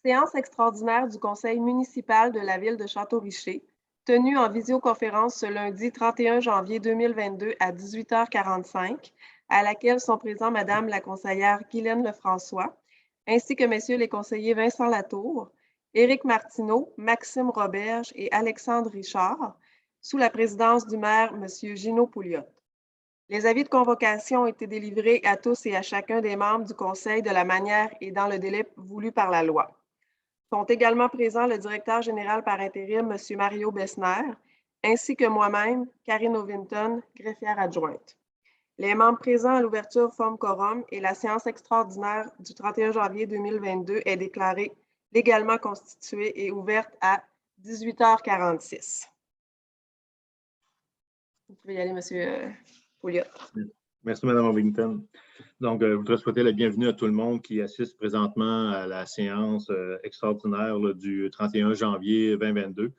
Séance extraordinaire du Conseil municipal de la ville de Château-Richer, tenue en visioconférence ce lundi 31 janvier 2022 à 18h45, à laquelle sont présents Madame la conseillère Guylaine Lefrançois, ainsi que Messieurs les conseillers Vincent Latour, Éric Martineau, Maxime Roberge et Alexandre Richard, sous la présidence du maire Monsieur Gino Pouliot. Les avis de convocation ont été délivrés à tous et à chacun des membres du Conseil de la manière et dans le délai voulu par la loi. Sont également présents le directeur général par intérim, M. Mario Bessner, ainsi que moi-même, Karine Ovington, greffière adjointe. Les membres présents à l'ouverture forment quorum et la séance extraordinaire du 31 janvier 2022 est déclarée légalement constituée et ouverte à 18h46. Vous pouvez y aller, M. Pouliot. Merci, Mme Ovington. Donc, je voudrais souhaiter la bienvenue à tout le monde qui assiste présentement à la séance extraordinaire là, du 31 janvier 2022.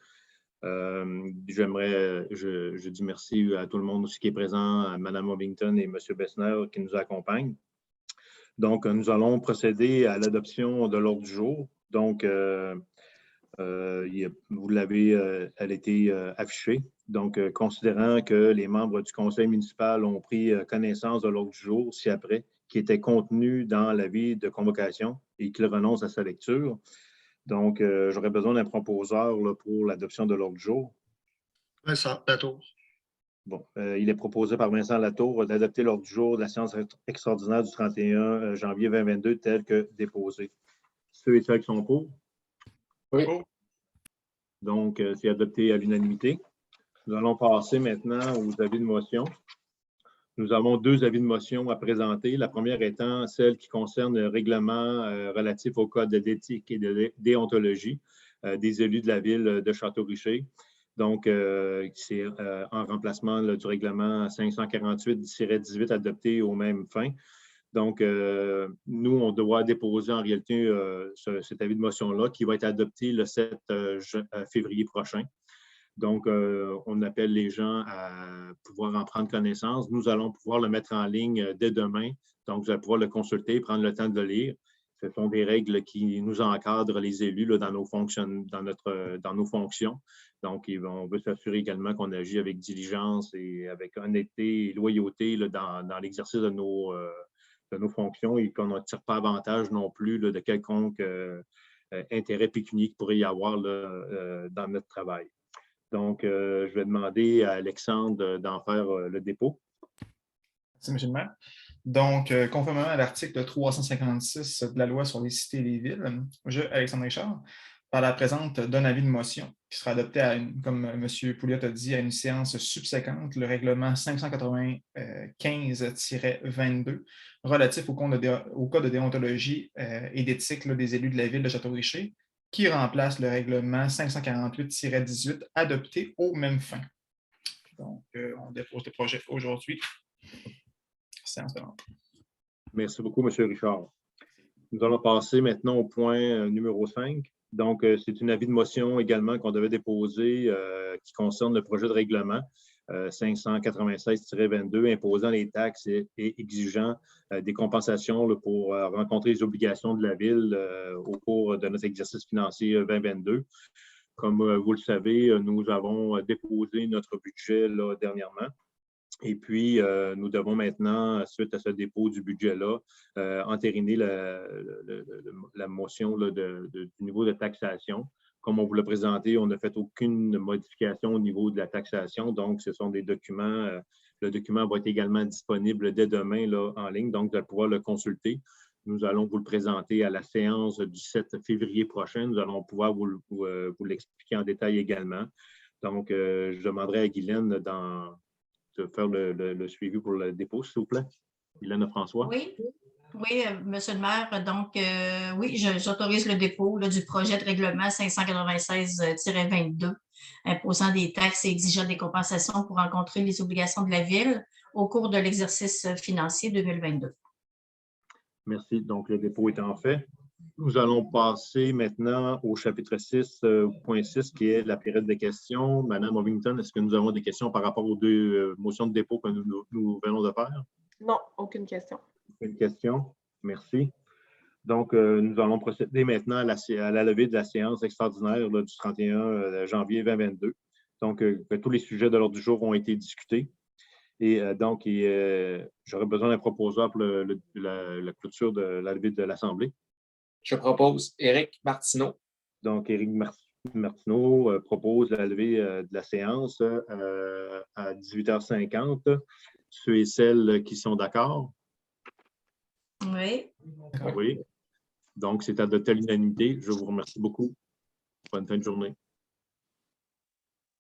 Je dis merci à tout le monde aussi qui est présent, à Mme Ovington et M. Bessner qui nous accompagnent. Donc, nous allons procéder à l'adoption de l'ordre du jour. Donc, vous l'avez, elle a été affichée. Donc, considérant que les membres du conseil municipal ont pris connaissance de l'ordre du jour ci-après, qui était contenu dans l'avis de convocation et qu'ils renoncent à sa lecture. Donc, j'aurais besoin d'un proposeur là, pour l'adoption de l'ordre du jour. Vincent Latour. Bon, il est proposé par Vincent Latour d'adopter l'ordre du jour de la séance extraordinaire du 31 janvier 2022 tel que déposé. Ceux et celles qui sont pour? Oui. Donc, c'est adopté à l'unanimité. Nous allons passer maintenant aux avis de motion. Nous avons deux avis de motion à présenter. La première étant celle qui concerne le règlement relatif au code d'éthique et de déontologie des élus de la ville de Château-Richer. Donc, c'est en remplacement là, du règlement 548-18 adopté aux mêmes fins. Donc, nous, on doit déposer en réalité cet avis de motion-là qui va être adopté le 7 février prochain. Donc, on appelle les gens à pouvoir en prendre connaissance. Nous allons pouvoir le mettre en ligne dès demain. Donc, vous allez pouvoir le consulter, prendre le temps de le lire. Ce sont des règles qui nous encadrent, les élus, là, dans nos fonctions. Donc, on veut s'assurer également qu'on agit avec diligence et avec honnêteté et loyauté là, dans l'exercice de nos fonctions et qu'on ne tire pas avantage non plus là, de quelconque intérêt pécuniaire qu'il pourrait y avoir là, dans notre travail. Donc, je vais demander à Alexandre d'en faire le dépôt. Merci, M. le maire. Donc, conformément à l'article 356 de la loi sur les cités et les villes, je, Alexandre Richard, par la présente, donne avis de motion qui sera adopté, comme M. Pouliot a dit, à une séance subséquente, le règlement 595-22 relatif au code de déontologie et d'éthique des élus de la ville de Château-Richer, qui remplace le règlement 548-18 adopté aux mêmes fins. Donc, on dépose le projet aujourd'hui. Séance tenante. Merci beaucoup, M. Richard. Nous allons passer maintenant au point numéro 5. Donc, c'est une avis de motion également qu'on devait déposer qui concerne le projet de règlement 596-22 imposant les taxes et exigeant des compensations là, pour rencontrer les obligations de la ville au cours de notre exercice financier 2022. Comme vous le savez, nous avons déposé notre budget là, dernièrement. Et puis, nous devons maintenant, suite à ce dépôt du budget-là, entériner la motion là, du niveau de taxation. Comme on vous l'a présenté, on n'a fait aucune modification au niveau de la taxation. Donc, ce sont des documents. Le document va être également disponible dès demain là, en ligne. Donc, vous allez pouvoir le consulter. Nous allons vous le présenter à la séance du 7 février prochain. Nous allons pouvoir vous l'expliquer en détail également. Donc, je demanderai à Guylaine de faire le suivi pour le dépôt, s'il vous plaît. Guylaine François. Oui, Monsieur le maire. Donc, oui, j'autorise le dépôt là, du projet de règlement 596-22 imposant des taxes et exigeant des compensations pour rencontrer les obligations de la ville au cours de l'exercice financier 2022. Merci. Donc, le dépôt étant fait. Nous allons passer maintenant au chapitre 6.6 qui est la période des questions. Madame Ovington, est-ce que nous avons des questions par rapport aux deux motions de dépôt que nous venons de faire? Non, aucune question. Aucune question. Merci. Donc, nous allons procéder maintenant à la levée de la séance extraordinaire là, du 31 janvier 2022. Donc, tous les sujets de l'ordre du jour ont été discutés. Et j'aurais besoin d'un proposeur pour la clôture de la levée de l'Assemblée. Je propose Éric Martineau. Donc, Éric Martineau propose la levée de la séance à 18h50. Ceux et celles qui sont d'accord? Oui. Oui. Donc, c'est adopté à l'unanimité. Je vous remercie beaucoup. Bonne fin de journée.